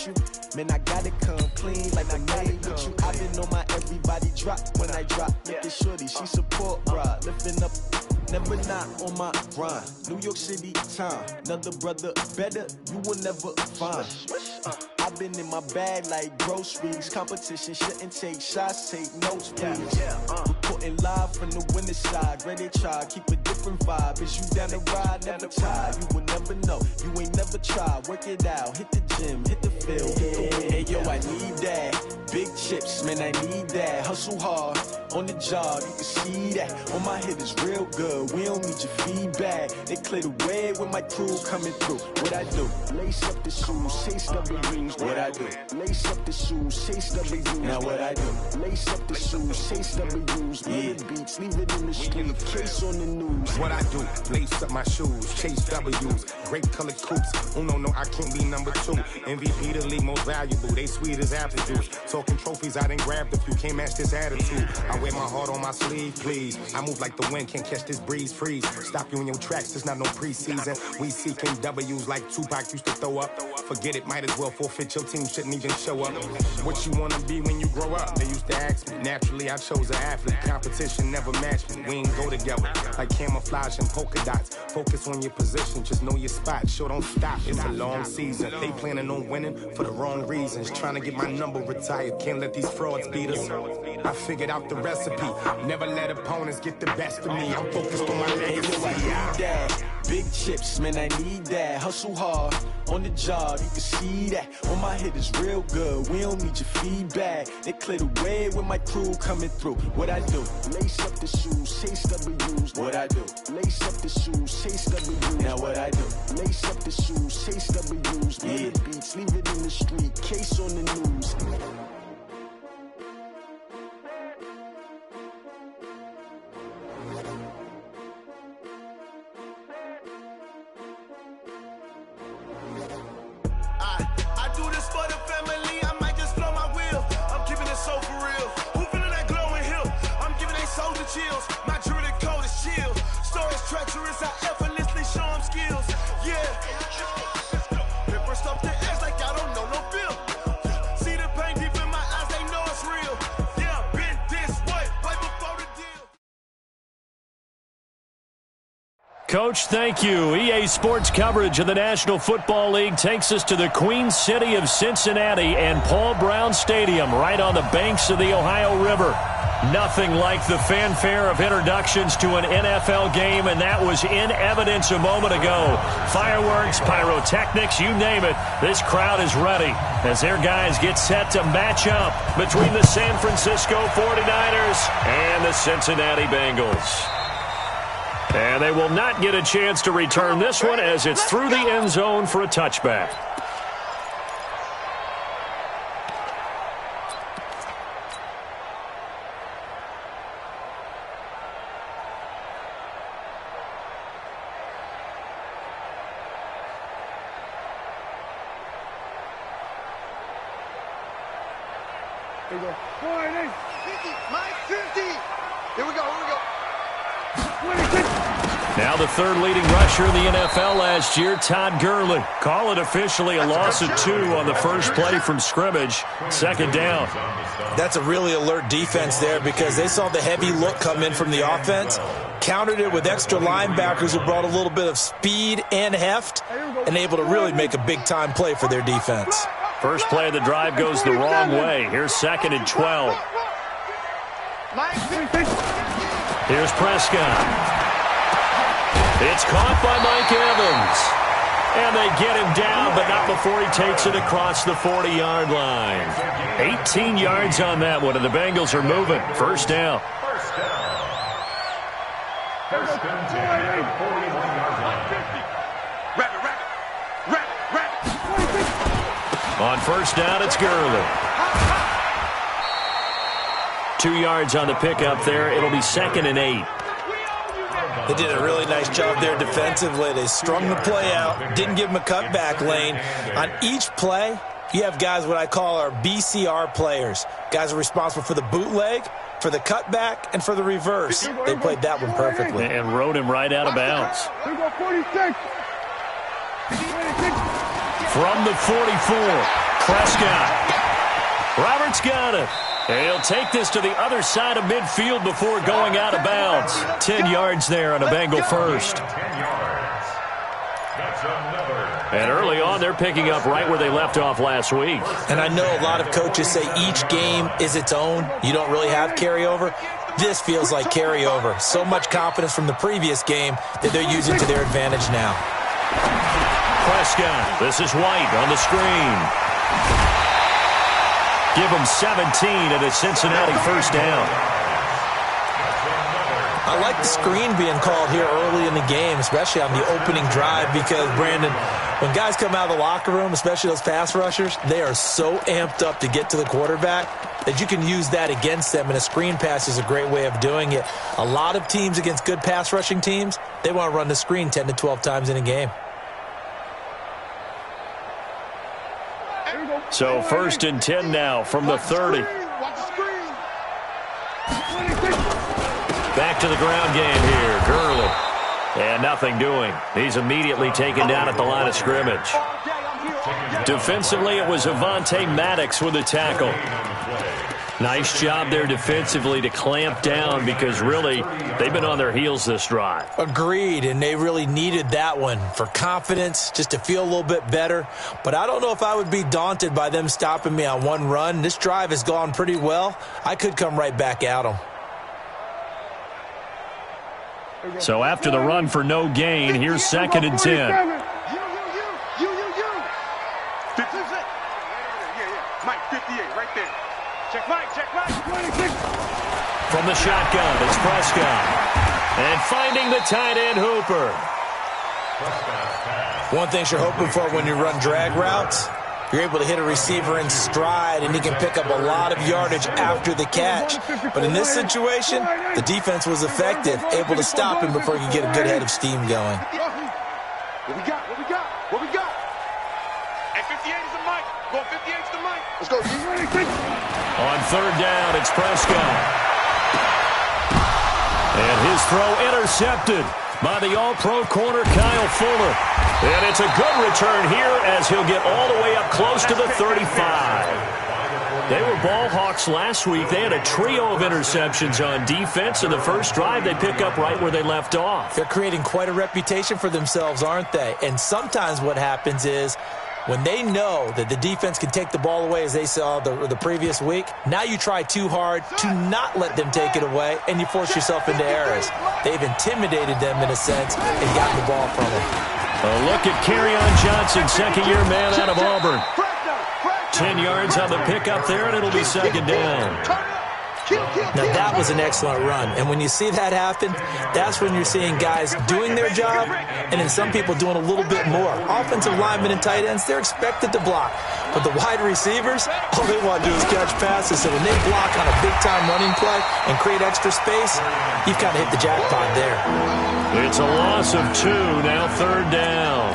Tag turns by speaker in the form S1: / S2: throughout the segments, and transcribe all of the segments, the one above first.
S1: you. Man, I gotta come clean like I made with you. I've been on my everybody drop when I drop. Look at shorty, she support ride. Lifting up, never not on my grind. New York City time, another brother better, you will never find. I've been in my bag like groceries. Competition shouldn't take shots, take notes, please. Reporting live from the winning side. Ready to try, keep a different vibe. Is you down the ride, never tired. You will never know, you ain't never tried. Work it out, hit the gym, hit the field, hit the wind. Hey yo, I need that. Big chips, man, I need that. Hustle hard, on the job, you can see that. On my hit is real good, we don't need your feedback. They clear the way when my crew coming through. What I do? Lace up the shoes, chase W's. What I do? Lace up the shoes, chase W's. Now what I do? Lace up the shoes, chase W's. Yeah. Beats, leave it in the street, case on the news.
S2: What I do? Lace up my shoes, chase W's. Great colored coops. Oh no, I can't be number 2. MVP the league most valuable. They sweet as apple juice. Talking trophies, I done grabbed a few. Can't match this attitude. I wear my heart on my sleeve, please. I move like the wind, can't catch this breeze, freeze. Stop you in your tracks, there's not no preseason. We seeking W's like Tupac used to throw up. Forget it, might as well forfeit. Your team shouldn't even show up. What you wanna be when you grow up? They used to ask me. Naturally, I chose an athlete. Competition never matched me. We ain't go together like camouflage and polka dots. Focus on your position, just know your spot. Sure, don't stop. It's a long season. They planning on winning for the wrong reasons. Trying to get my number retired. Can't let these frauds beat us. I figured out the recipe. Never let opponents get the best of me. I'm focused on my legacy.
S1: Big chips, man, I need that. Hustle hard, on the job, you can see that. On my hit is real good, we don't need your feedback. They clear the way when my crew coming through. What I do? Lace up the shoes, chase W's. What I do? Lace up the shoes, chase W's. Now what I do? Lace up the shoes, chase W's. Yeah. Beats, leave it in the street, case on the news.
S3: I do this for the family, I might just blow my wheel. I'm keeping it so for real. Who feeling that glowing hill? I'm giving they soldier chills. My jewelry code is chill. Stories treacherous, I effortlessly show them skills. Yeah. Pepper stuff the ass like I don't know no feel. See the pain deep in my eyes, they know it's real. Yeah, been this way before the deal.
S4: Coach, thank you. EA Sports coverage of the National Football League takes us to the Queen City of Cincinnati and Paul Brown Stadium right on the banks of the Ohio River. Nothing like the fanfare of introductions to an NFL game, and that was in evidence a moment ago. Fireworks, pyrotechnics, you name it. This crowd is ready as their guys get set to match up between the San Francisco 49ers and the Cincinnati Bengals. And they will not get a chance to return this one as it's through the end zone for a touchback.
S5: Here we go. 40, 50, Mike 50. Here we go.
S4: Now the third leading rusher in the NFL last year, Todd Gurley. Call it officially a loss of 2 on the first play from scrimmage. Second down.
S6: That's a really alert defense there because they saw the heavy look come in from the offense, countered it with extra linebackers who brought a little bit of speed and heft, and able to really make a big-time play for their defense.
S4: First play of the drive goes the wrong way. Here's 2nd and 12. Here's Prescott. It's caught by Mike Evans. And they get him down, but not before he takes it across the 40-yard line. 18 yards on that one, and the Bengals are moving. First down.
S7: First and 10 at the 41-yard line.
S4: On first down, it's Gurley. 2 yards on the pickup there. It'll be 2nd and 8.
S6: They did a really nice job there defensively. They strung the play out, didn't give him a cutback lane. On each play, you have guys what I call our BCR players. Guys are responsible for the bootleg, for the cutback, and for the reverse. They played that one perfectly.
S4: And rode him right out of bounds.
S5: Here we go, 46.
S4: From the 44, Prescott. Roberts got it. He'll take this to the other side of midfield before going out of bounds. 10 yards there on a Bengal first. And early on, they're picking up right where they left off last week.
S6: And I know a lot of coaches say each game is its own. You don't really have carryover. This feels like carryover. So much confidence from the previous game that they're using to their advantage now.
S4: Prescott. This is White on the screen. Give them 17 and a Cincinnati first down.
S6: I like the screen being called here early in the game, especially on the opening drive, because, Brandon, when guys come out of the locker room, especially those pass rushers, they are so amped up to get to the quarterback that you can use that against them, and a screen pass is a great way of doing it. A lot of teams against good pass rushing teams, they want to run the screen 10 to 12 times in a game.
S4: So 1st and 10 now from the 30. Back to the ground game here. Gurley. And nothing doing. He's immediately taken down at the line of scrimmage. Defensively, it was Avonte Maddox with a tackle. Nice job there defensively to clamp down, because really they've been on their heels this drive.
S6: Agreed, and they really needed that one for confidence, just to feel a little bit better. But I don't know if I would be daunted by them stopping me on one run. This drive has gone pretty well. I could come right back at them.
S4: So after the run for no gain, here's 2nd and 10.
S5: Mike, 58, right there. Check Mike, check Mike.
S4: From the shotgun, it's Prescott. And finding the tight end, Hooper.
S6: One thing you're hoping for when you run drag routes, you're able to hit a receiver in stride, and he can pick up a lot of yardage after the catch. But in this situation, the defense was effective, able to stop him before he could get a good head of steam going.
S5: What we got? What we got? What we got? Hey, 58 is the mic. Go 58 is the mic. Let's go.
S4: On 3rd down, it's Prescott. And his throw intercepted by the all-pro corner, Kyle Fuller. And it's a good return here as he'll get all the way up close to the 35. They were ball hawks last week. They had a trio of interceptions on defense. In the first drive, they pick up right where they left off.
S6: They're creating quite a reputation for themselves, aren't they? And sometimes what happens is, when they know that the defense can take the ball away, as they saw the previous week, now you try too hard to not let them take it away, and you force yourself into errors. They've intimidated them in a sense and gotten the ball from them.
S4: A look at Kerryon Johnson, second-year man out of Auburn. 10 yards on the pickup there, and it'll be 2nd down.
S6: Now, that was an excellent run. And when you see that happen, that's when you're seeing guys doing their job and then some people doing a little bit more. Offensive linemen and tight ends, they're expected to block. But the wide receivers, all they want to do is catch passes. So when they block on a big-time running play and create extra space, you've kind of hit the jackpot there.
S4: It's a loss of 2, now 3rd down.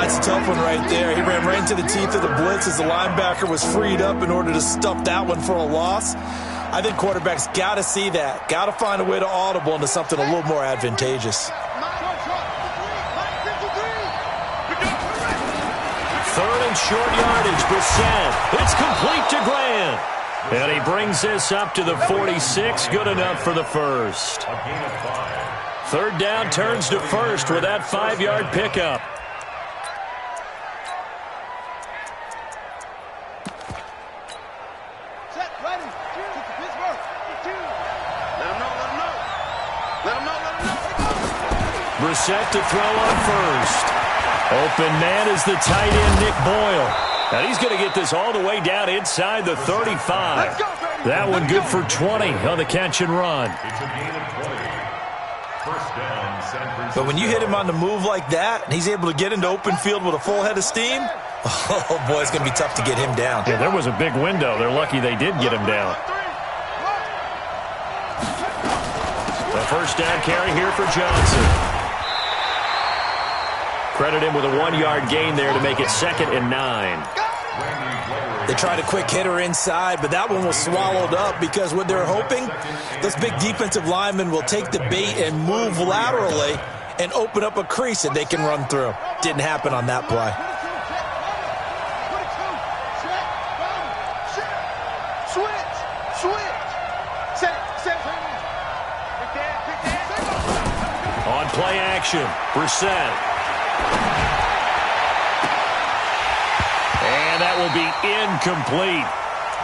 S6: It's a tough one right there. He ran right into the teeth of the blitz as the linebacker was freed up in order to stuff that one for a loss. I think quarterbacks got to see that. Got to find a way to audible into something a little more advantageous.
S4: 3rd and short yardage, Brissett. It's complete to Grant. And he brings this up to the 46. Good enough for the first. 3rd down turns to first with that 5-yard pickup. Brissett to throw on first. Open man is the tight end, Nick Boyle. And he's going to get this all the way down inside the 35. That one good for 20 on the catch and run.
S6: But when you hit him on the move like that, and he's able to get into open field with a full head of steam, oh boy, it's going to be tough to get him down.
S4: Yeah, there was a big window. They're lucky they did get him down. The first down carry here for Johnson. Credit him with a 1-yard gain there to make it 2nd and 9.
S6: They tried a quick hitter inside, but that one was swallowed up because what they're hoping, those big defensive linemen will take the bait and move laterally and open up a crease that they can run through. Didn't happen on that play.
S4: play action. Brissett. And that will be incomplete.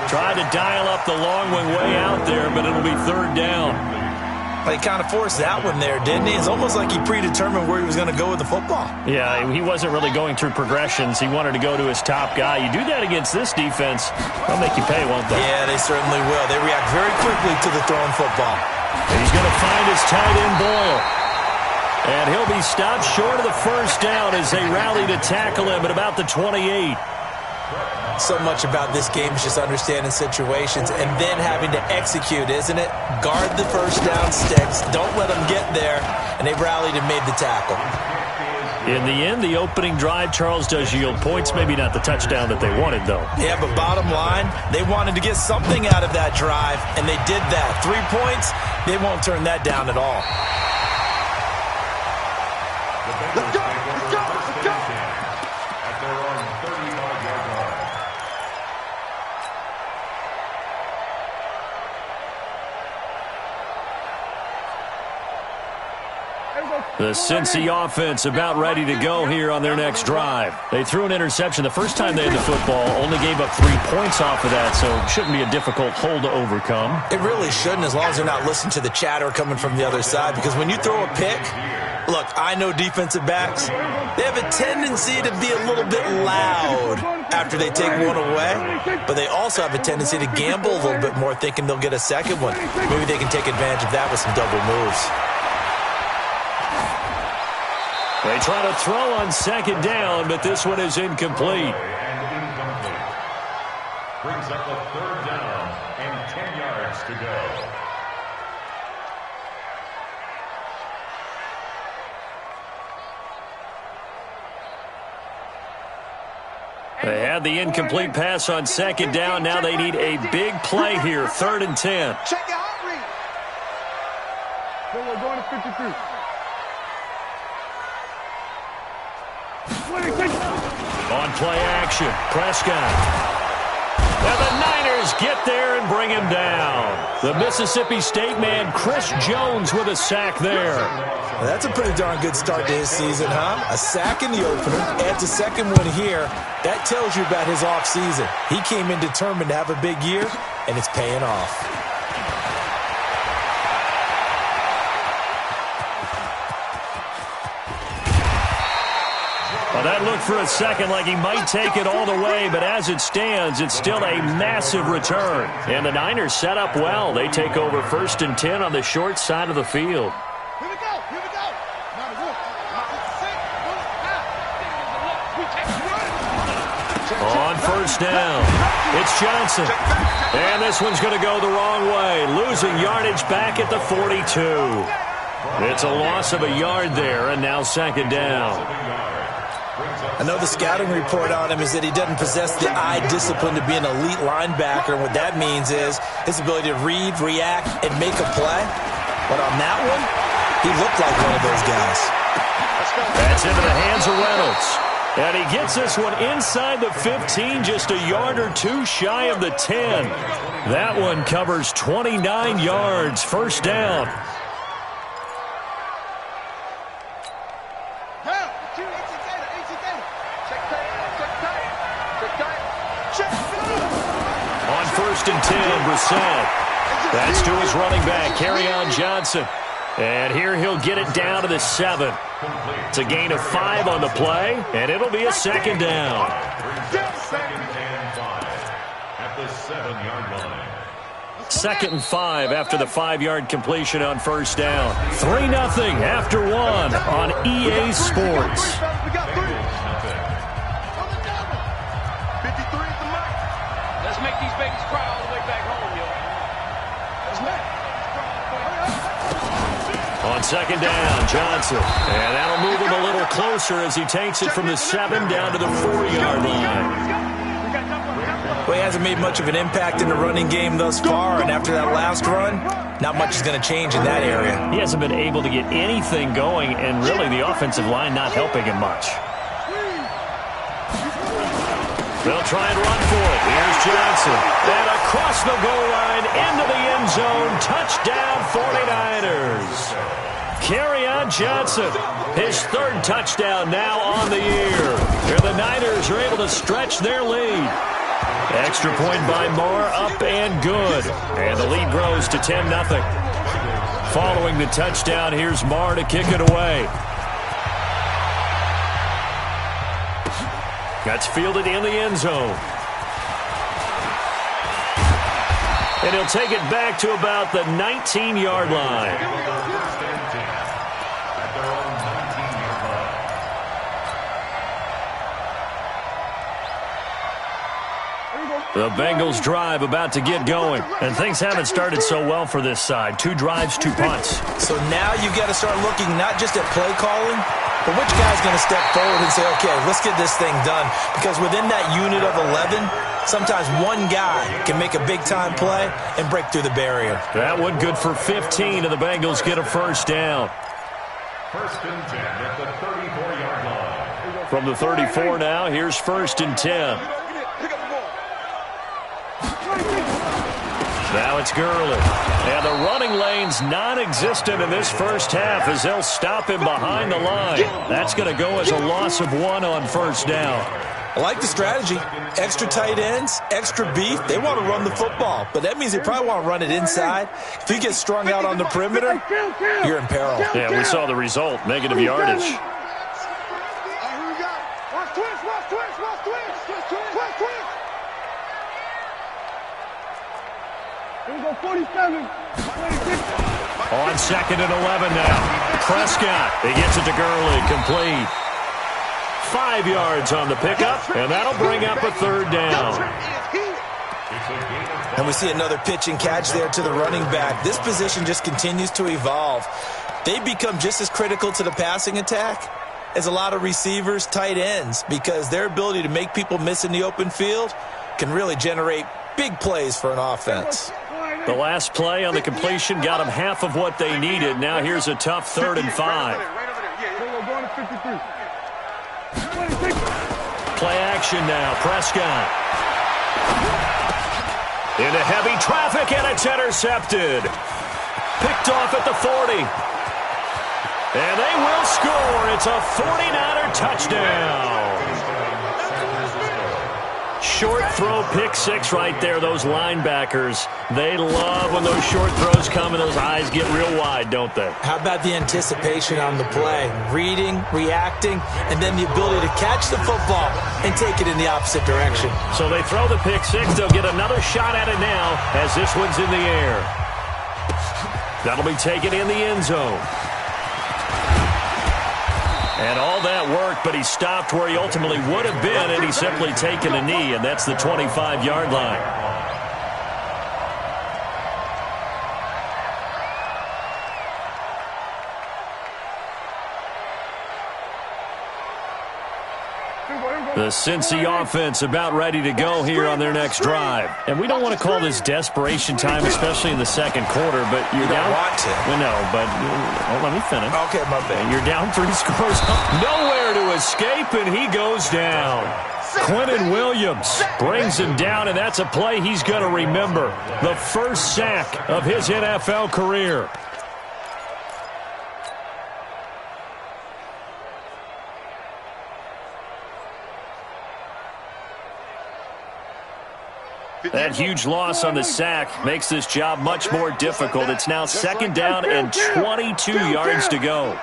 S4: Tried to dial up the long one way out there, but it'll be third down.
S6: He kind of forced that one there, didn't he? It's almost like he predetermined where he was going to go with the football.
S4: Yeah, he wasn't really going through progressions. He wanted to go to his top guy. You do that against this defense, they'll make you pay, won't they?
S6: Yeah, they certainly will. They react very quickly to the thrown football.
S4: And he's going to find his tight end, Boyle. And he'll be stopped short of the first down as they rally to tackle him at about the 28.
S6: So much about this game is just understanding situations and then having to execute, isn't it? Guard the first down sticks. Don't let them get there. And they rallied and made the tackle.
S4: In the end, the opening drive, Charles, does yield points. Maybe not the touchdown that they wanted, though.
S6: Yeah, but bottom line, they wanted to get something out of that drive, and they did that. 3 points, they won't turn that down at all.
S5: Let's go! Let's go! Let's go! At their own 35-yard line.
S4: The Cincy offense about ready to go here on their next drive. They threw an interception the first time they had the football, only gave up 3 points off of that, so it shouldn't be a difficult hole to overcome.
S6: It really shouldn't, as long as they're not listening to the chatter coming from the other side, because when you throw a pick, look, I know defensive backs, they have a tendency to be a little bit loud after they take one away, but they also have a tendency to gamble a little bit more, thinking they'll get a second one. Maybe they can take advantage of that with some double moves.
S4: They try to throw on second down, but this one is incomplete.
S5: Brings up a third down and 10 yards to go.
S4: They had the incomplete pass on second down. Now they need a big play here, 3rd and 10.
S3: Check your heart rate.
S8: We're going to 53.
S4: On play action, Prescott. And the Niners get there and bring him down. The Mississippi State man, Chris Jones, with a sack there.
S6: Well, that's a pretty darn good start to his season, huh? A sack in the opener, adds a second one here. That tells you about his offseason. He came in determined to have a big year, and it's paying off.
S4: Well, that looked for a second like he might take it all the way, but as it stands, it's still a massive return. And the Niners set up well. They take over 1st and 10 on the short side of the field.
S3: Here we go. Here we go.
S4: On 1st down, it's Johnson. And this one's going to go the wrong way, losing yardage back at the 42. It's a loss of a yard there, and now 2nd down.
S6: I know the scouting report on him is that he doesn't possess the eye discipline to be an elite linebacker. And what that means is his ability to read, react, and make a play. But on that one, he looked like one of those guys.
S4: That's into the hands of Reynolds. And he gets this one inside the 15, just a yard or two shy of the 10. That one covers 29 yards, 1st down. On 1st and 10, Brissett. That's to his running back, Kerryon Johnson. And here he'll get it down to the 7. It's a gain of 5 on the play, and it'll be a 2nd down.
S5: 2nd and 5 at the 7-yard line.
S4: 2nd and 5 after the 5-yard completion on 1st down. 3-0 after 1 on EA Sports.
S3: We got 3.
S9: Make these babies cry all the way back home, yo.
S4: On 2nd down, Johnson. And that'll move him a little closer as he takes it from the 7 down to the 4-yard line.
S6: Well, he hasn't made much of an impact in the running game thus far, and after that last run, not much is going to change in that area.
S4: He hasn't been able to get anything going, and really the offensive line not helping him much. They'll try and run for it. Here's Johnson. And across the goal line, into the end zone. Touchdown, 49ers. Kerryon Johnson, his third touchdown now on the year. Here the Niners are able to stretch their lead. Extra point by Moore, up and good. And the lead grows to 10-0. Following the touchdown, here's Moore to kick it away. That's fielded in the end zone. And he'll take it back to about the 19-yard line. The Bengals drive about to get going. And things haven't started so well for this side. 2 drives, 2 punts.
S6: So now you've got to start looking not just at play calling, but which guy's going to step forward and say, okay, let's get this thing done. Because within that unit of 11, sometimes one guy can make a big-time play and break through the barrier.
S4: That one good for 15, and the Bengals get a first down.
S7: First and 10 at the 34-yard line.
S4: From the 34 now, here's first and 10. Now it's Gurley. And the running lane's non-existent in this first half as they'll stop him behind the line. That's going to go as a loss of 1 on first down.
S6: I like the strategy. Extra tight ends, extra beef. They want to run the football, but that means they probably want to run it inside. If you get strung out on the perimeter, you're in peril.
S4: Yeah, we saw the result. Negative yardage. On second and 11 now. Prescott. He gets it to Gurley. Complete. 5 yards on the pickup, and that'll bring up a third down.
S6: And we see another pitch and catch there to the running back. This position just continues to evolve. They become just as critical to the passing attack as a lot of receivers, tight ends, because their ability to make people miss in the open field can really generate big plays for an offense.
S4: The last play on the completion got them half of what they needed. Now here's a tough 3rd and 5. Play action now. Prescott. Into heavy traffic, and it's intercepted. Picked off at the 40. And they will score. It's a 49er touchdown. Short throw, pick 6 right there. Those linebackers, they love when those short throws come and those eyes get real wide, don't they?
S6: How about the anticipation on the play? Reading, reacting, and then the ability to catch the football and take it in the opposite direction.
S4: So they throw the pick 6. They'll get another shot at it now as this one's in the air. That'll be taken in the end zone. And all that worked, but he stopped where he ultimately would have been, and he's simply taken a knee, and that's the 25-yard line. The Cincy offense about ready to go here on their next drive. And we don't want to call this desperation time, especially in the second quarter, but you're down.
S6: You don't want to.
S4: Well, no, but let me finish.
S6: Okay, my bad.
S4: You're down 3 scores. Nowhere to escape, and he goes down. Quentin Williams brings him down, and that's a play he's going to remember. The first sack of his NFL career. That huge loss on the sack makes this job much more difficult. It's now 2nd down and 22 yards to go.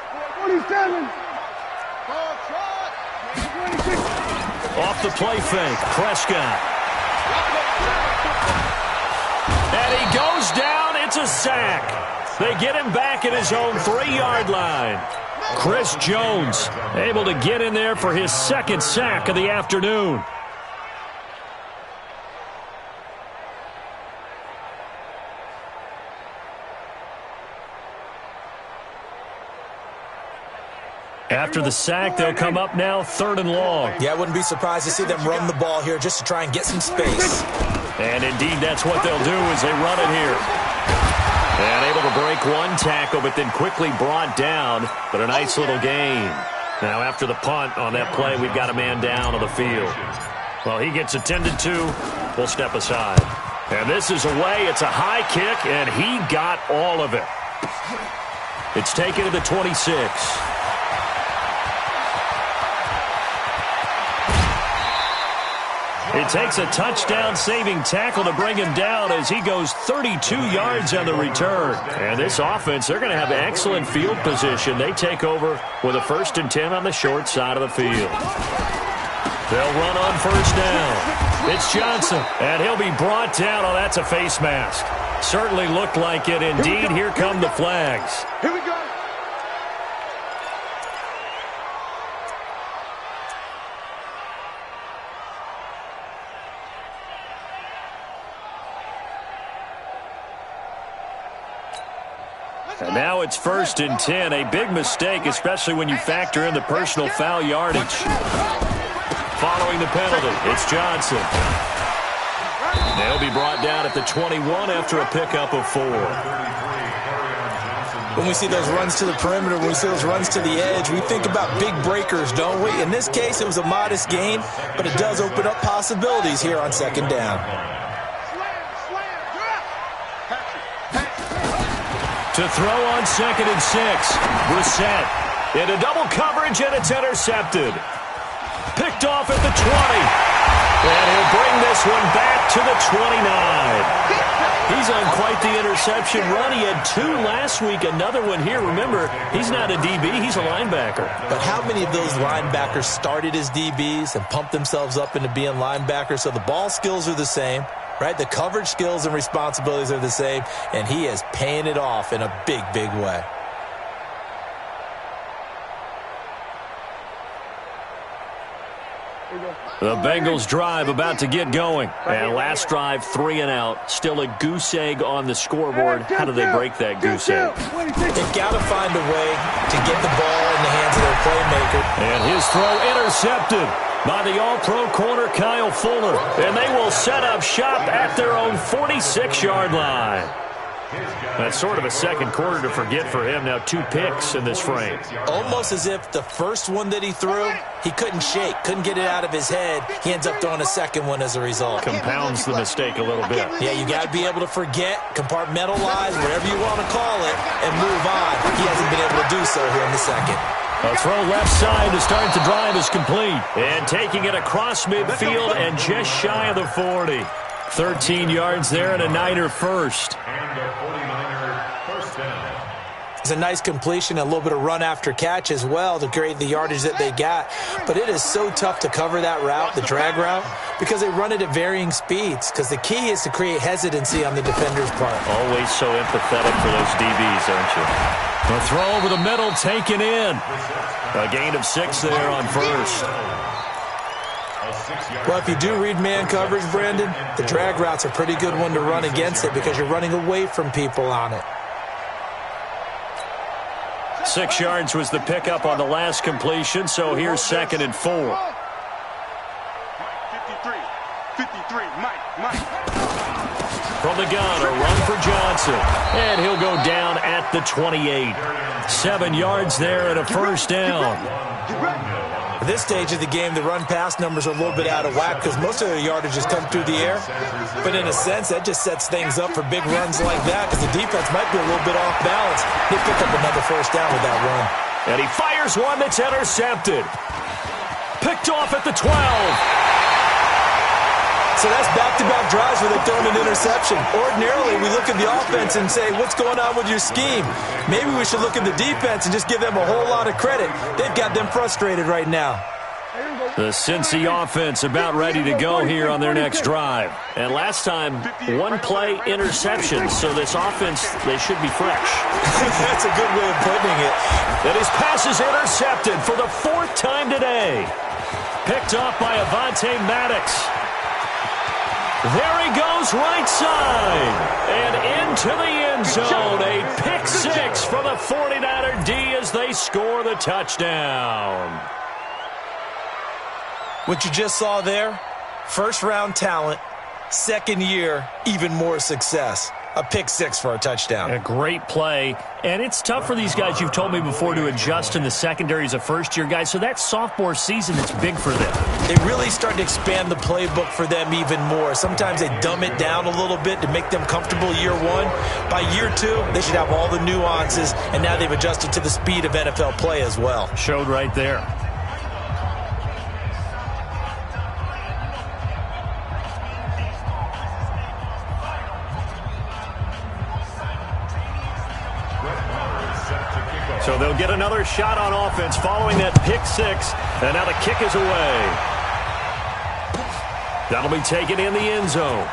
S4: Off the play fake, Prescott. And he goes down. It's a sack. They get him back at his own 3-yard line. Chris Jones able to get in there for his 2nd sack of the afternoon. After the sack, they'll come up now 3rd and long.
S6: Yeah, I wouldn't be surprised to see them run the ball here just to try and get some space.
S4: And indeed, that's what they'll do as they run it here. And able to break one tackle, but then quickly brought down. But a nice little gain. Now, after the punt on that play, we've got a man down on the field. Well, he gets attended to. We'll step aside. And this is away. It's a high kick, and he got all of it. It's taken to the 26. It takes a touchdown-saving tackle to bring him down as he goes 32 yards on the return. And this offense, they're going to have excellent field position. They take over with a 1st and 10 on the short side of the field. They'll run on 1st down. It's Johnson, and he'll be brought down. Oh, that's a face mask. Certainly looked like it indeed. Here come the flags.
S5: Here we go.
S4: And now it's 1st and 10. A big mistake, especially when you factor in the personal foul yardage. Following the penalty, it's Johnson. They'll be brought down at the 21 after a pickup of 4.
S6: When we see those runs to the perimeter, when we see those runs to the edge, we think about big breakers, don't we? In this case, it was a modest gain, but it does open up possibilities here on 2nd down.
S4: To throw on 2nd and 6. Brissett into double coverage, and it's intercepted. Picked off at the 20. And he'll bring this one back to the 29. He's on quite the interception run. He had 2 last week, another one here. Remember, he's not a DB, he's a linebacker.
S6: But how many of those linebackers started as DBs and pumped themselves up into being linebackers? So the ball skills are the same, right? The coverage skills and responsibilities are the same, and he is paying it off in a big, big way.
S4: The Bengals drive about to get going. And last drive, 3 and out. Still a goose egg on the scoreboard. How do they break that goose egg?
S6: They've got to find a way to get the ball in the hands of their playmaker.
S4: And his throw intercepted by the all-pro corner Kyle Fuller. And they will set up shop at their own 46-yard line. That's sort of a second quarter to forget for him. Now 2 picks in this frame.
S6: Almost as if the first one that he threw, he couldn't shake, couldn't get it out of his head. He ends up throwing a second one as a result.
S4: Compounds the mistake a little bit.
S6: Yeah, you got to be able to forget, compartmentalize, whatever you want to call it, and move on. He hasn't been able to do so here in the second.
S4: A throw left side to start the drive is complete. And taking it across midfield and just shy of the 40. 13 yards there and a Niner first.
S6: It's a nice completion, a little bit of run after catch as well to create the yardage that they got. But it is so tough to cover that route, the drag route, because they run it at varying speeds. Because the key is to create hesitancy on the defender's part.
S4: Always so empathetic for those DBs, aren't you? The throw over the middle taken in. A gain of 6 there on first.
S6: Well, if you do read man coverage, Brandon, the drag route's a pretty good one to run against it because you're running away from people on it.
S4: 6 yards was the pickup on the last completion, so here's 2nd and 4.
S5: 53, Mike.
S4: From the gun, a run for Johnson. And he'll go down at the 28. 7 yards there and a first down.
S6: At this stage of the game, the run-pass numbers are a little bit out of whack because most of the yardage has come through the air. But in a sense, that just sets things up for big runs like that because the defense might be a little bit off balance. They pick up another first down with that run.
S4: And he fires one that's intercepted. Picked off at the 12.
S6: So that's back-to-back drives where they've thrown an interception. Ordinarily, we look at the offense and say, what's going on with your scheme? Maybe we should look at the defense and just give them a whole lot of credit. They've got them frustrated right now.
S4: The Cincy offense about ready to go here on their next drive. And last time, 1-play interception. So this offense, they should be fresh.
S6: That's a good way of putting it.
S4: And his pass is intercepted for the 4th time today. Picked off by Avonte Maddox. There he goes right side and into the end zone. A pick 6 for the 49er D as they score the touchdown.
S6: What you just saw there, first-round talent, second year, even more success. a pick six for a touchdown.
S4: A great play. And it's tough for these guys, you've told me before, to adjust in the secondary as a first-year guy. So that sophomore season, it's big for them.
S6: They really start to expand the playbook for them even more. Sometimes they dumb it down a little bit to make them comfortable year one. By year two, they should have all the nuances, and now they've adjusted to the speed of NFL play as well.
S4: Showed right there. So they'll get another shot on offense following that pick six. And now the kick is away. That'll be taken in the end zone.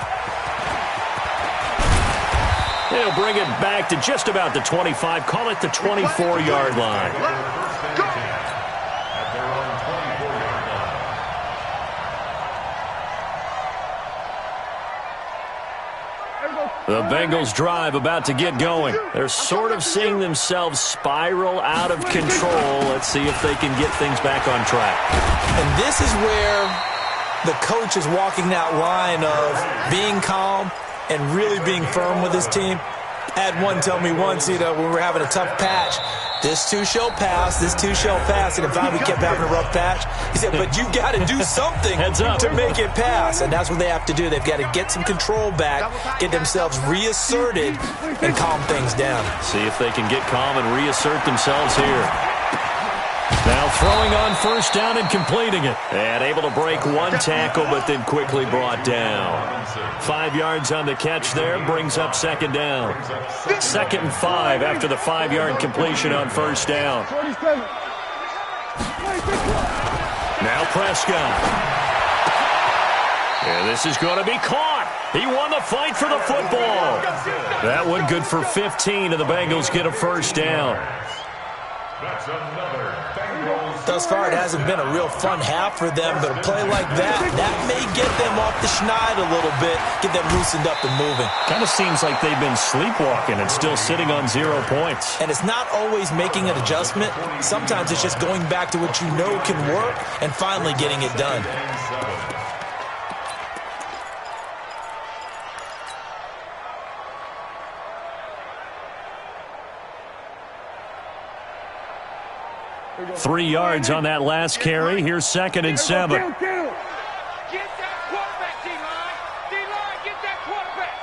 S4: They'll bring it back to just about the 25. Call it the 24-yard line. The Bengals drive about to get going. They're sort of seeing themselves spiral out of control. Let's see if they can get things back on track.
S6: And this is where the coach is walking that line of being calm and really being firm with his team. I had one tell me once, when we were having a tough patch, this too shall pass, this too shall pass. And if we kept having a rough patch, he said, but you got to do something to make it pass. And that's what they have to do. They've got to get some control back, get themselves reasserted, and calm things down.
S4: See if they can get calm and reassert themselves here. Now throwing on first down and completing it. And able to break one tackle, but then quickly brought down. 5 yards on the catch there, brings up second down. 2nd and 5 after the 5-yard completion on first down. Now Prescott. And this is going to be caught. He won the fight for the football. That one good for 15, and the Bengals get a first down.
S6: Thus far, it hasn't been a real fun half for them, but a play like that may get them off the schneid a little bit, get them loosened up and moving.
S4: Kind of seems like they've been sleepwalking and still sitting on 0 points.
S6: And it's not always making an adjustment. Sometimes it's just going back to what you know can work and finally getting it done.
S4: Three yards on that last carry. Here's 2nd and 7.
S9: Get that quarterback, D-line. D-line, get that quarterback.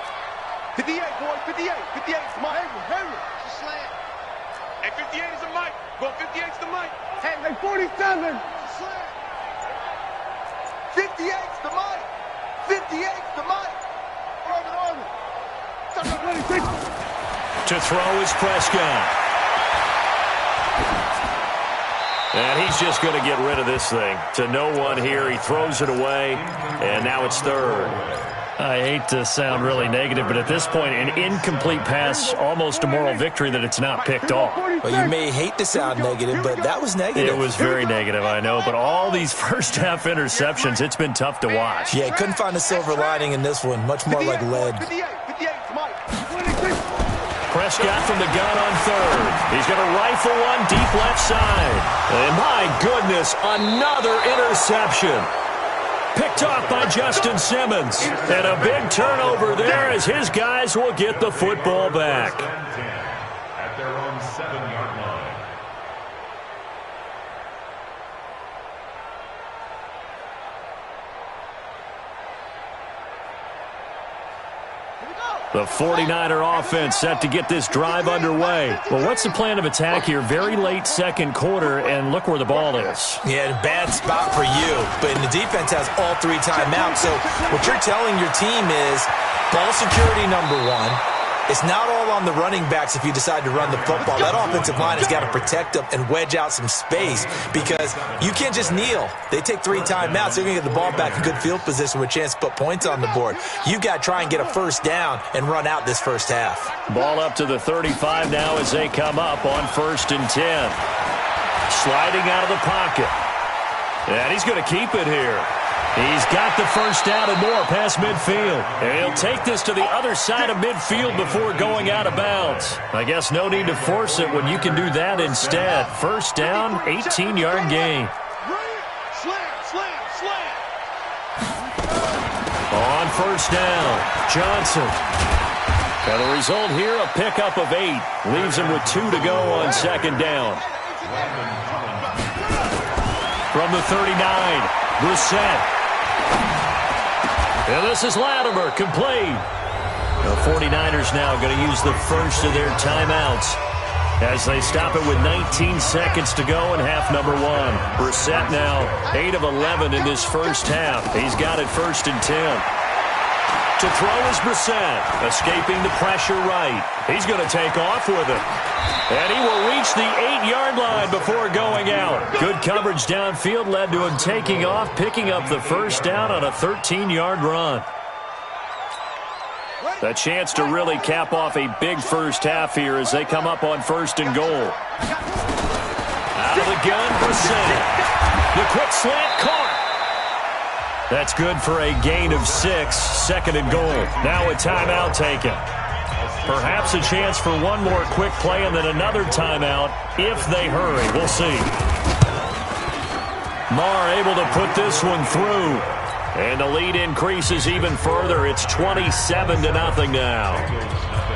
S5: 58, boy, 58. 58 is Mike. Henry. Slant. Hey, 58 is the Mike. Go 58 is the Mike.
S9: Hey, 47.
S5: Slant. 58 is the Mike. 58 is the Mike.
S4: To throw is Prescott. And he's just going to get rid of this thing. To no one here. He throws it away, and now it's 3rd. I hate to sound really negative, but at this point, an incomplete pass, almost a moral victory that it's not picked off.
S6: Well, you may hate to sound negative, but that was negative.
S4: It was very negative, I know. But all these first-half interceptions, it's been tough to watch.
S6: Yeah, couldn't find a silver lining in this one. Much more like lead.
S5: 58 is Mike.
S4: Prescott from the gun on 3rd. He's going to rifle one deep left side. And my goodness, another interception. Picked off by Justin Simmons. And a big turnover there as his guys will get the football back.
S7: At their own 7-yard line.
S4: The 49er offense set to get this drive underway. Well, what's the plan of attack here? Very late second quarter, and look where the ball is.
S6: Yeah, bad spot for you. But the defense has all 3 timeouts. So what you're telling your team is ball security number 1. It's not all on the running backs if you decide to run the football. That offensive line has got to protect them and wedge out some space because you can't just kneel. They take 3 timeouts. They're going to get the ball back in good field position with a chance to put points on the board. You've got to try and get a first down and run out this first half.
S4: Ball up to the 35 now as they come up on 1st and 10. Sliding out of the pocket. And he's going to keep it here. He's got the first down and more past midfield. And he'll take this to the other side of midfield before going out of bounds. I guess no need to force it when you can do that instead. First down, 18-yard gain. On first down, Johnson. And the result here, a pickup of 8. Leaves him with 2 to go on second down. From the 39, Brissett. And this is Latimer, complete. The 49ers now going to use the first of their timeouts as they stop it with 19 seconds to go in half number 1. Brissett now 8 of 11 in this first half. He's got it 1st and 10. To throw is Brissett, escaping the pressure right. He's going to take off with it. And he will reach the 8-yard line before going out. Good coverage downfield led to him taking off, picking up the first down on a 13-yard run. A chance to really cap off a big first half here as they come up on 1st and goal. Out of the gun, Brissett. The quick slant caught. That's good for a gain of 6, 2nd and goal. Now a timeout taken. Perhaps a chance for one more quick play and then another timeout if they hurry. We'll see. Marr able to put this one through. And the lead increases even further. It's 27-0 now.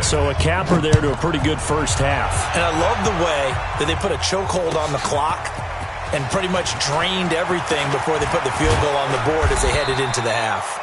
S4: So a capper there to a pretty good first half.
S6: And I love the way that they put a chokehold on the clock and pretty much drained everything before they put the field goal on the board as they headed into the half.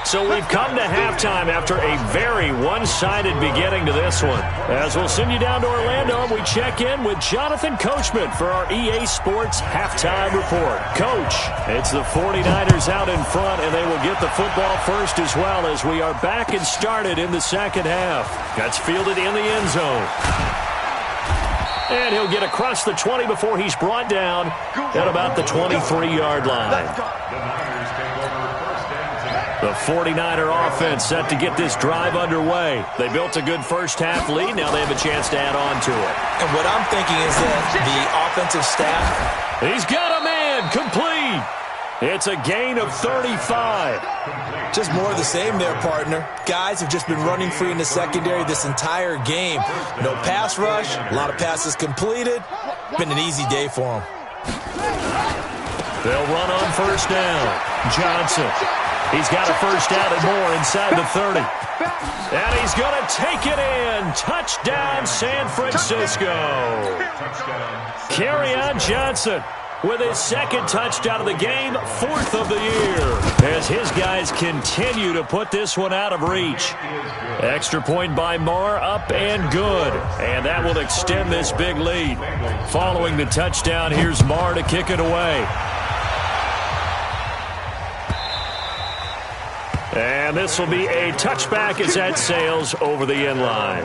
S4: So we've come to halftime after a very one-sided beginning to this one. As we'll send you down to Orlando, we check in with Jonathan Coachman for our EA Sports Halftime Report. Coach, it's the 49ers out in front, and they will get the football first as well as we are back and started in the second half. That's fielded in the end zone. And he'll get across the 20 before he's brought down at about the 23-yard line. The 49er offense set to get this drive underway. They built a good first half lead. Now they have a chance to add on to it.
S6: And what I'm thinking is that the offensive staff.
S4: He's got a man complete. It's a gain of 35.
S6: Just more of the same there, partner. Guys have just been running free in the secondary this entire game. No pass rush, a lot of passes completed. Been an easy day for them.
S4: They'll run on first down. Johnson. He's got a first down and more inside the 30. And he's going to take it in. Touchdown, San Francisco. Kerryon Johnson with his 2nd touchdown of the game, 4th of the year, as his guys continue to put this one out of reach. Extra point by Marr, up and good. And that will extend this big lead. Following the touchdown, here's Marr to kick it away. And this will be a touchback as that sails over the end line.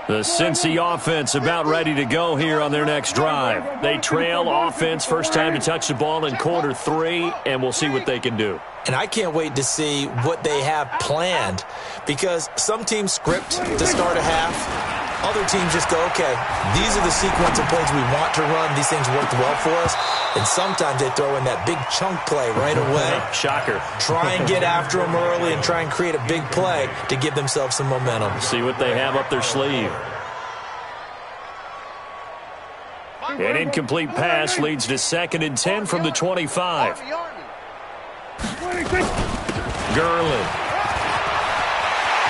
S4: The Cincy offense about ready to go here on their next drive. They trail offense, first time to touch the ball in quarter 3, and we'll see what they can do.
S6: And I can't wait to see what they have planned, because some teams script to start a half. Other teams just go, okay, these are the sequence of plays we want to run. These things worked well for us. And sometimes they throw in that big chunk play right away.
S4: Shocker.
S6: Try and get after them early and try and create a big play to give themselves some momentum.
S4: See what they have up their sleeve. An incomplete pass leads to 2nd and 10 from the 25. Gurley.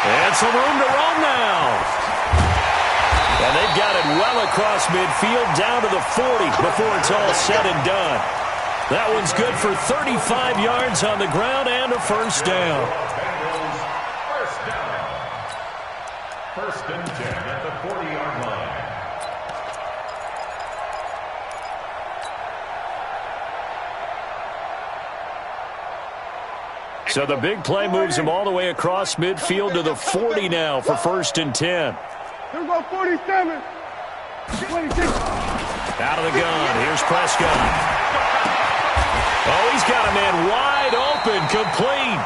S4: And some room to roam now. And they've got it well across midfield down to the 40 before it's all said and done. That one's good for 35 yards on the ground and a first down.
S7: First and 10 at the 40-yard line.
S4: So the big play moves him all the way across midfield to the 40 now for 1st and 10.
S5: Here we go, 47. 26.
S4: Out of the gun. Here's Prescott. Oh, he's got a man wide open, complete.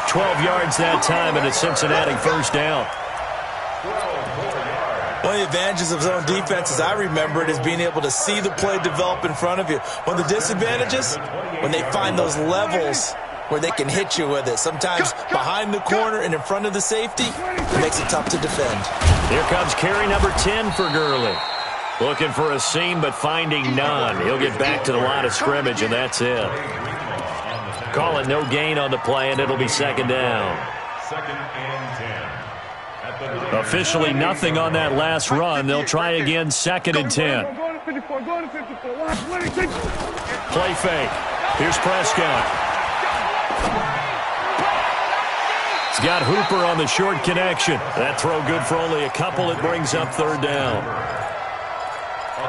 S4: 12 yards that time, and a Cincinnati first down.
S6: One of the advantages of zone defense, as I remember it, is being able to see the play develop in front of you. One of the disadvantages, when they find those levels where they can hit you with it. Sometimes behind the corner and in front of the safety, it makes it tough to defend.
S4: Here comes carry number 10 for Gurley. Looking for a seam, but finding none. He'll get back to the line of scrimmage, and that's it. Call it no gain on the play, and it'll be second down.
S7: Second and 10.
S4: Officially nothing on that last run. They'll try again, second and 10. Play fake. Here's Prescott. He's got Hooper on the short connection. That throw good for only a couple. It brings up third down.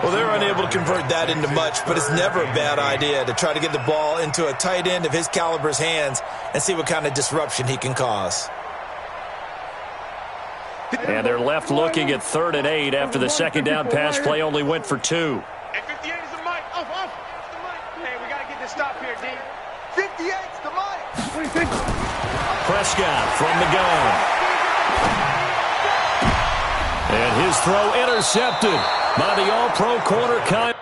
S6: Well, they're unable to convert that into much, but it's never a bad idea to try to get the ball into a tight end of his caliber's hands and see what kind of disruption he can cause.
S4: And they're left looking at 3rd and 8 after the second down pass play only went for 2.
S5: And 58 is the mic. Off. The mic. Hey, we got to get this stop here, D. 58's the mic.
S4: Prescott from the gun. And his throw intercepted by the all-pro corner Kyle.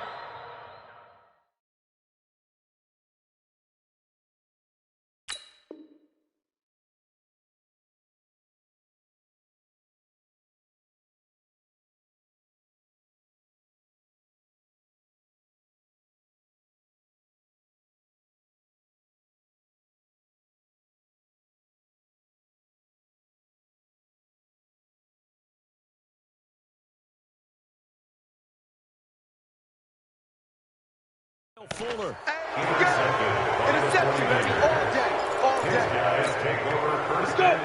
S4: Fuller.
S5: Interception, baby. All day.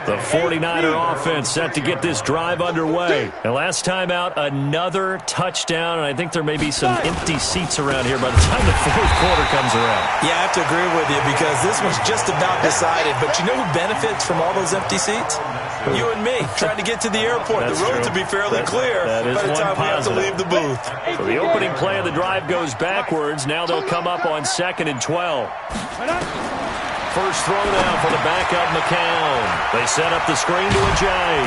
S4: The 49er offense set to get this drive underway. And last time out, another touchdown, and I think there may be some empty seats around here by the time the fourth quarter comes around.
S6: Yeah, I have to agree with you because this one's just about decided. But you know who benefits from all those empty seats? You and me, trying to get to the airport. The road to be fairly clear by the time we have to leave the booth.
S4: So the opening play of the drive goes backwards. Now they'll come up on 2nd and 12. First throw down for the backup McCown. They set up the screen to Ajay.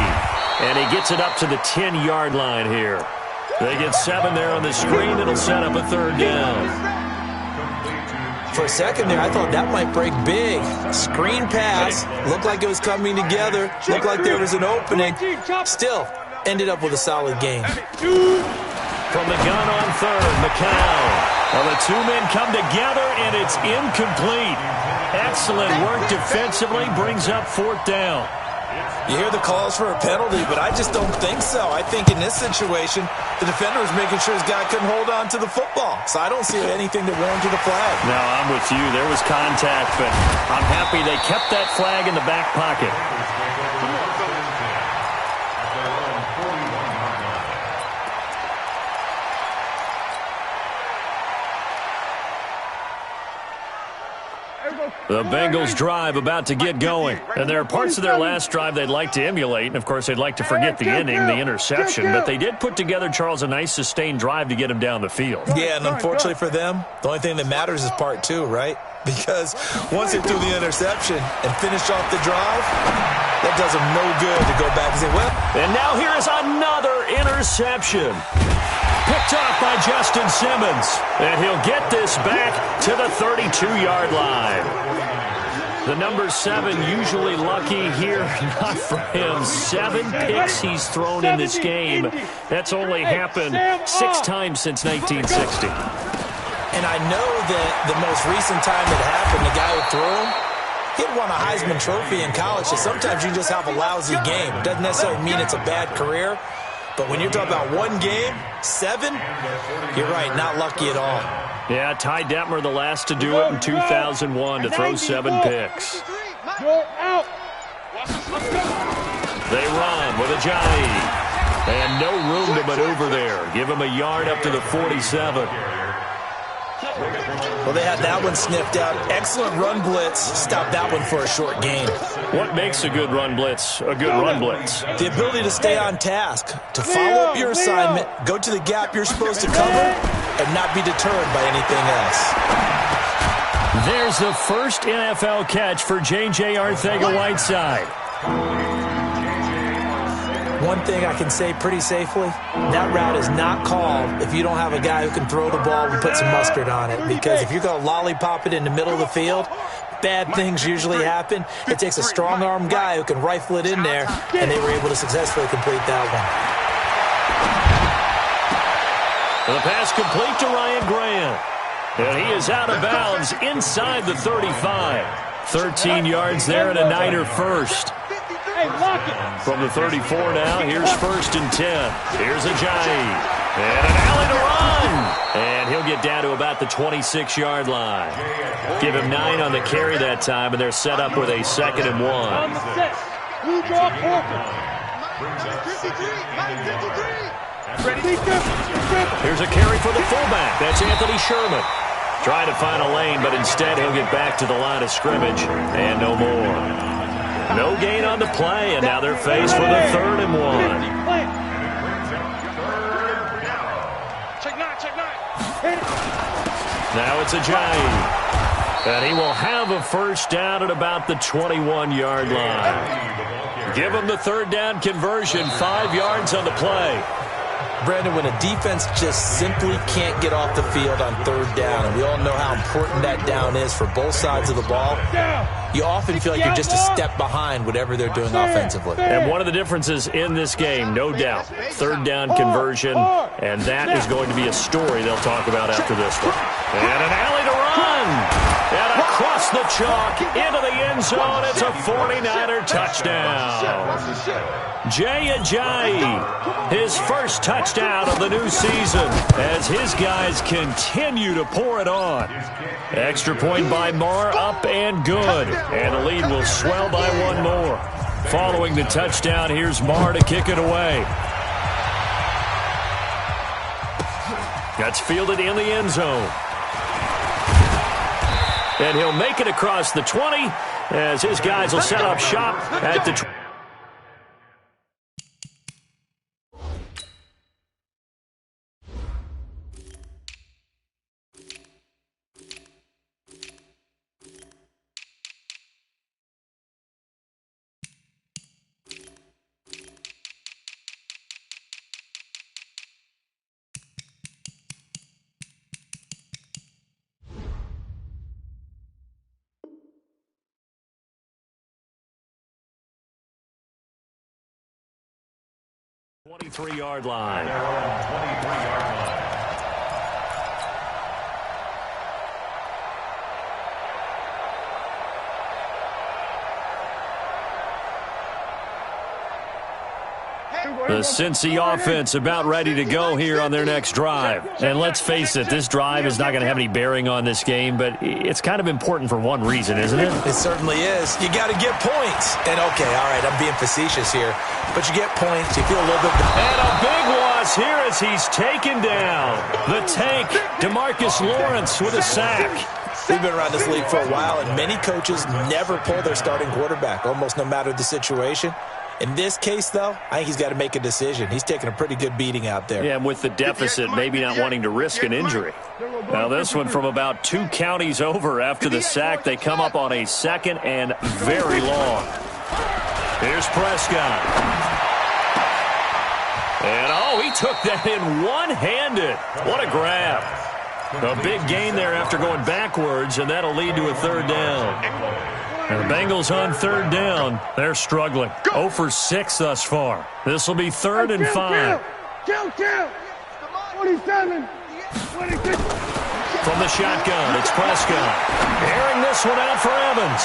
S4: And he gets it up to the 10-yard line here. They get 7 there on the screen. It'll set up a third down.
S6: For a second there, I thought that might break big. Screen pass. Looked like it was coming together. Looked like there was an opening. Still, ended up with a solid game.
S4: From the gun on 3rd, McCown. Well, the two men come together, and it's incomplete. Excellent work defensively. Brings up 4th down.
S6: You hear the calls for a penalty, but I just don't think so. I think in this situation, the defender was making sure his guy couldn't hold on to the football. So I don't see anything that warranted a flag.
S4: No, I'm with you. There was contact, but I'm happy they kept that flag in the back pocket. The Bengals drive about to get going. And there are parts of their last drive they'd like to emulate. And, of course, they'd like to forget the inning, the interception. But they did put together, Charles, a nice sustained drive to get him down the field.
S6: Yeah, and unfortunately for them, the only thing that matters is part 2, right? Because once they threw the interception and finished off the drive, that does them no good to go back and say, well.
S4: And now here is another interception. Picked off by Justin Simmons. And he'll get this back to the 32-yard line. The number 7 usually lucky here. Not for him. 7 picks he's thrown in this game. That's only happened 6 times since 1960.
S6: And I know that the most recent time it happened, the guy who threw him, he had won a Heisman Trophy in college. So sometimes you just have a lousy game. It doesn't necessarily mean it's a bad career. But when you're talking about one game, 7, you're right, not lucky at all.
S4: Yeah, Ty Detmer the last to do it in 2001 to throw 7 picks. They run with Ajay. And no room to maneuver there. Give him a yard up to the 47.
S6: Well, they had that one sniffed out. Excellent run blitz. Stopped that one for a short gain.
S4: What makes a good run blitz a good run blitz?
S6: The ability to stay on task, to follow up your assignment, go to the gap you're supposed to cover, and not be deterred by anything else.
S4: There's the first NFL catch for J.J. Arcega-Whiteside.
S6: One thing I can say pretty safely, that route is not called if you don't have a guy who can throw the ball and put some mustard on it. Because if you're going to lollipop it in the middle of the field, bad things usually happen. It takes a strong-arm guy who can rifle it in there, and they were able to successfully complete that one.
S4: The pass complete to Ryan Grant. And he is out of bounds inside the 35. 13 yards there and a Niner first. From the 34 now, here's 1st and 10. Here's Ajayi. And an alley to run. And he'll get down to about the 26-yard line. Give him 9 on the carry that time, and they're set up with a 2nd and 1. Here's a carry for the fullback. That's Anthony Sherman. Trying to find a lane, but instead he'll get back to the line of scrimmage and no more. No gain on the play, and now they're faced with a 3rd and 1. Now it's Ajayi. And he will have a 1st down at about the 21-yard line. Give him the 3rd down conversion, 5 yards on the play.
S6: Brandon, when a defense just simply can't get off the field on 3rd down, and we all know how important that down is for both sides of the ball, you often feel like you're just a step behind whatever they're doing offensively.
S4: And one of the differences in this game, no doubt, 3rd down conversion, and that is going to be a story they'll talk about after this one. And an alley to run. And across the chalk into the end zone. It's a 49er touchdown. Jay Ajayi, his first touchdown of the new season as his guys continue to pour it on. Extra point by Marr, up and good. And the lead will swell by 1 more. Following the touchdown, here's Marr to kick it away. That's fielded in the end zone. And he'll make it across the 20 as his guys will set up shop at the 20. Yard line. The Cincy offense about ready to go here on their next drive. And let's face it, this drive is not going to have any bearing on this game, but it's kind of important for one reason, isn't it?
S6: It certainly is. You got to get points. And, okay, all right, I'm being facetious here, but you get points, you feel a little bit better.
S4: And a big loss here as he's taken down. The tank, DeMarcus Lawrence with a sack.
S6: We've been around this league for a while, and many coaches never pull their starting quarterback, almost no matter the situation. In this case, though, I think he's got to make a decision. He's taking a pretty good beating out there.
S4: Yeah, and with the deficit, maybe not wanting to risk an injury. Now this one from about 2 counties over after the sack. They come up on a 2nd and very long. Here's Prescott. And, oh, he took that in one-handed. What a grab. A big gain there after going backwards, and that'll lead to a 3rd down. And the Bengals on 3rd down. They're struggling. 0 for 6 thus far. This will be 3rd and 5.
S5: 27. 26.
S4: From the shotgun, it's Prescott. Airing this one out for Evans.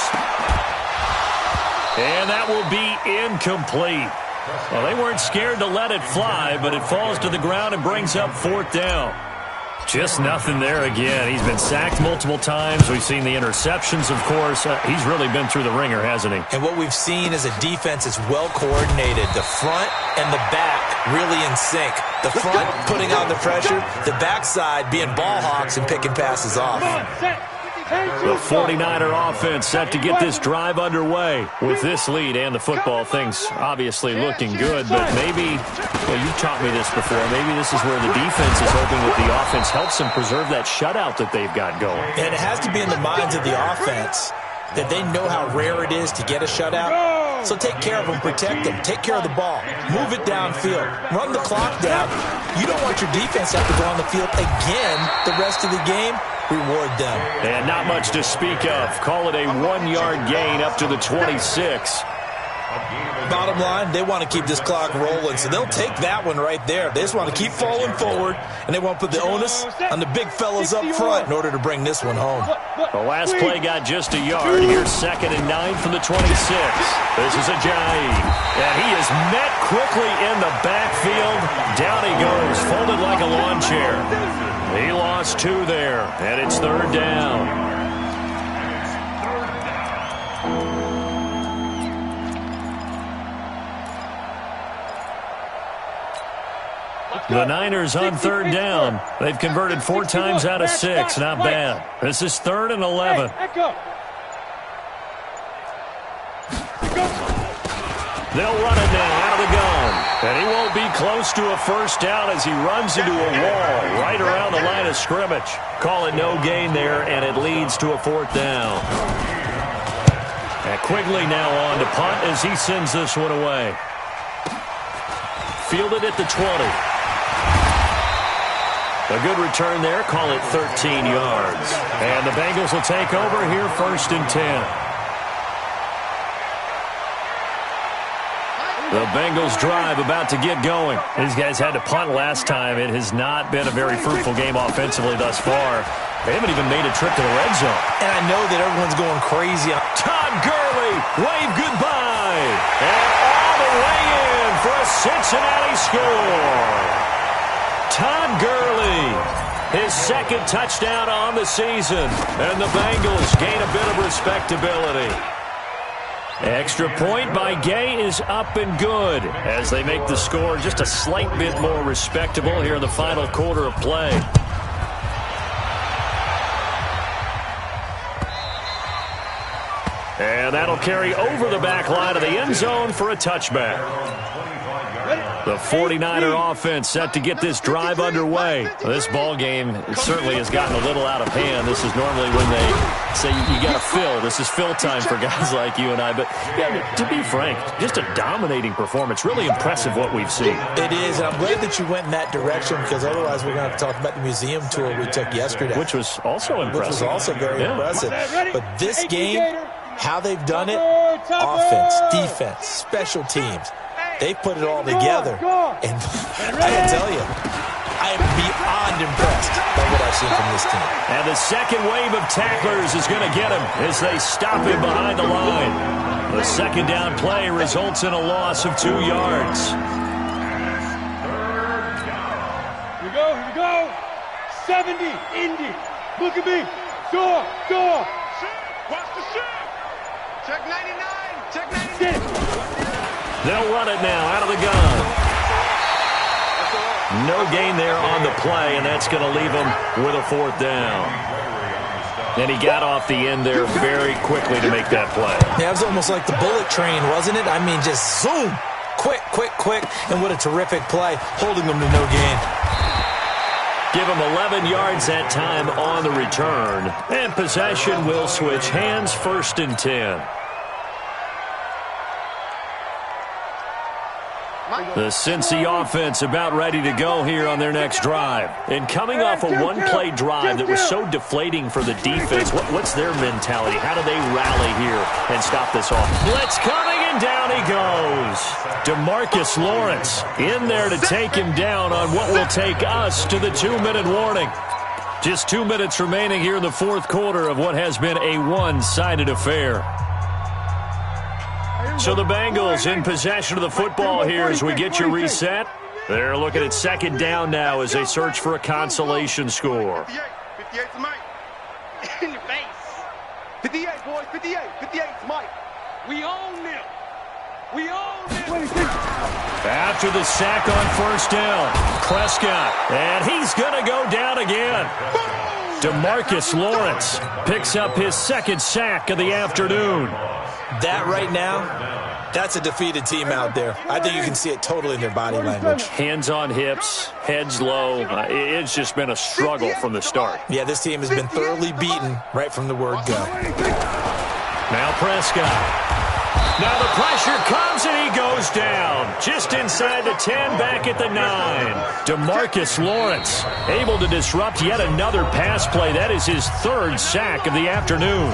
S4: And that will be incomplete. Well, they weren't scared to let it fly, but it falls to the ground and brings up 4th down. Just nothing there again. He's been sacked multiple times. We've seen the interceptions, of course. He's really been through the ringer, hasn't he?
S6: And what we've seen is a defense that's well coordinated. The front and the back really in sync. The front putting on the pressure, the backside being ball hawks and picking passes off.
S4: The 49er offense set to get this drive underway. With this lead and the football, things obviously looking good, but maybe, well, you've taught me this before, maybe this is where the defense is hoping that the offense helps them preserve that shutout that they've got going.
S6: And it has to be in the minds of the offense that they know how rare it is to get a shutout. So take care of them, protect them, take care of the ball, move it downfield, run the clock down. You don't want your defense to have to go on the field again the rest of the game. Reward them.
S4: And not much to speak of. Call it a 1-yard gain up to the 26.
S6: bottom line, they want to keep this clock rolling, so they'll take that one right there. They just want to keep falling forward, and they want to put the onus on the big fellas up front in order to bring this one home.
S4: The last play got just a yard. Here's 2nd and 9 from the 26. This is Ajayi, and he is met quickly in the backfield. Down he goes, folded like a lawn chair. He lost 2 there, and it's 3rd down. The Niners on 3rd down. They've converted 4 times out of 6. Not bad. This is 3rd and 11. They'll run it now out of the gun. And he won't be close to a first down as he runs into a wall right around the line of scrimmage. Call it no gain there, and it leads to a 4th down. And Quigley now on to punt as he sends this one away. Fielded at the 20. A good return there. Call it 13 yards. And the Bengals will take over here 1st and 10. The Bengals drive about to get going. These guys had to punt last time. It has not been a very fruitful game offensively thus far. They haven't even made a trip to the red zone.
S6: And I know that everyone's going crazy.
S4: Todd Gurley, wave goodbye. And all the way in for a Cincinnati score. Todd Gurley, his 2nd touchdown on the season, and the Bengals gain a bit of respectability. Extra point by Gay is up and good as they make the score just a slight bit more respectable here in the final quarter of play. And that'll carry over the back line of the end zone for a touchback. The 49er offense set to get this drive underway. This ball game certainly has gotten a little out of hand. This is normally when they say you got to fill. This is fill time for guys like you and I. But yeah, to be frank, just a dominating performance. Really impressive what we've seen.
S6: It is, and I'm glad that you went in that direction because otherwise we're going to have to talk about the museum tour we took yesterday.
S4: Which was also impressive.
S6: Which was also very impressive. But this game, how they've done it, offense, defense, special teams, they put it all together, and I can tell you, I am beyond impressed by what I've seen from this team.
S4: And the second wave of tacklers is going to get him as they stop him behind the line. The 2nd down play results in a loss of 2 yards.
S9: Here we go. 70, Indy. Look at me. Door.
S5: Watch the shot. Check 99. Check 99.
S4: They'll run it now out of the gun. No gain there on the play, and that's going to leave him with a 4th down. And he got off the end there very quickly to make that play.
S6: Yeah, it was almost like the bullet train, wasn't it? I mean, just zoom. Quick. And what a terrific play, holding them to no gain.
S4: Give him 11 yards that time on the return. And possession will switch hands, 1st and 10. The Cincy offense about ready to go here on their next drive. And coming off a one-play drive that was so deflating for the defense, what's their mentality? How do they rally here and stop this off? Blitz coming, and down he goes. DeMarcus Lawrence in there to take him down on what will take us to the 2-minute warning. Just 2 minutes remaining here in the 4th quarter of what has been a one-sided affair. So the Bengals in possession of the football here as we get you reset. They're looking at 2nd down now as they search for a consolation score.
S5: 58's Mike. In your face. 58, boys. 58's Mike. We own them.
S4: After the sack on 1st down, Prescott, and he's going to go down again. DeMarcus Lawrence picks up his 2nd sack of the afternoon.
S6: That right now, that's a defeated team out there. I think you can see it totally in their body language.
S4: Hands on hips, heads low. It's just been a struggle from the start.
S6: Yeah, this team has been thoroughly beaten right from the word go.
S4: Now Prescott. Now the pressure comes and he goes down. Just inside the 10, back at the 9. DeMarcus Lawrence able to disrupt yet another pass play. That is his 3rd sack of the afternoon.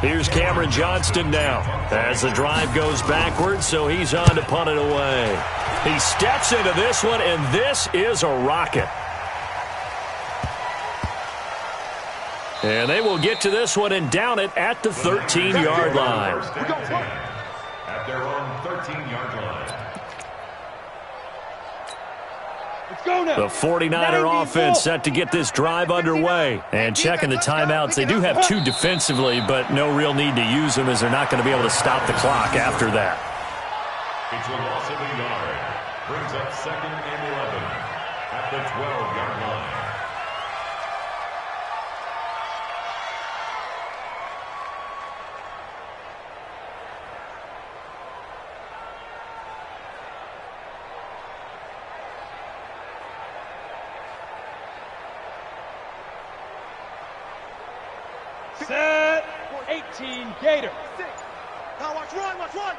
S4: Here's Cameron Johnston now as the drive goes backwards, so he's on to punt it away. He steps into this one, and this is a rocket. And they will get to this one and down it at the 13-yard line.
S7: At their own 13-yard line.
S4: The 49er offense set to get this drive underway. And checking the timeouts, they do have 2 defensively, but no real need to use them as they're not going to be able to stop the clock after that.
S7: It's a loss of a yard. Brings up 2nd and 11 at the 12-yard line.
S9: Set. 18, Gator.
S5: Now watch run.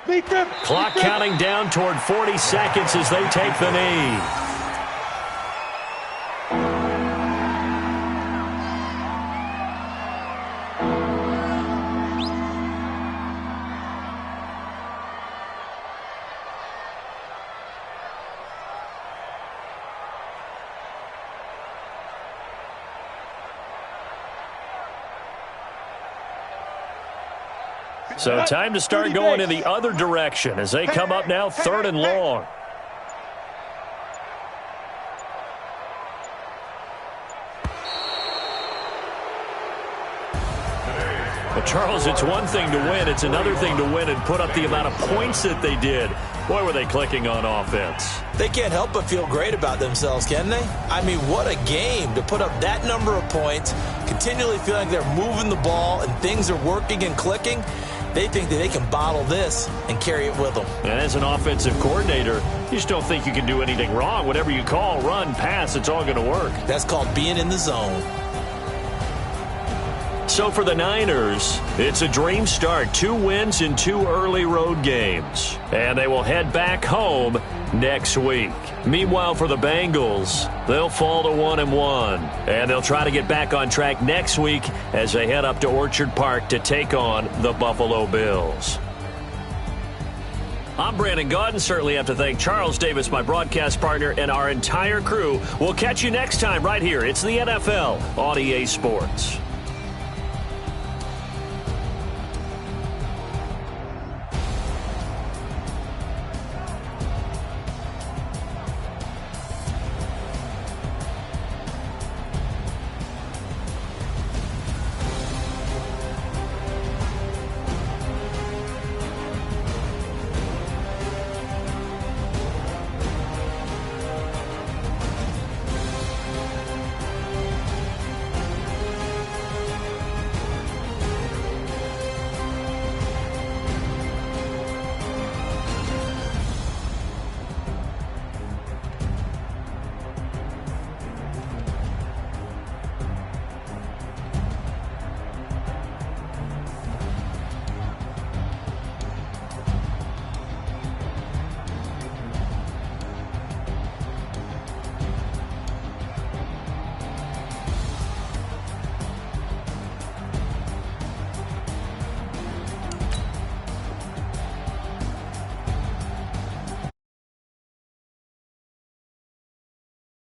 S9: Beat them.
S4: Clock counting down toward 40 seconds as they take the knee. So time to start going in the other direction as they come up now 3rd and long. But Charles, it's one thing to win. It's another thing to win and put up the amount of points that they did. Boy, were they clicking on offense.
S6: They can't help but feel great about themselves, can they? I mean, what a game to put up that number of points, continually feeling like they're moving the ball and things are working and clicking. They think that they can bottle this and carry it with them.
S4: And as an offensive coordinator, you just don't think you can do anything wrong. Whatever you call, run, pass, it's all going to work.
S6: That's called being in the zone.
S4: So for the Niners, it's a dream start. 2 wins in 2 early road games. And they will head back home next week. Meanwhile, for the Bengals, they'll fall to 1-1. And they'll try to get back on track next week as they head up to Orchard Park to take on the Buffalo Bills. I'm Brandon Gaudin. Certainly have to thank Charles Davis, my broadcast partner, and our entire crew. We'll catch you next time right here. It's the NFL on EA Sports.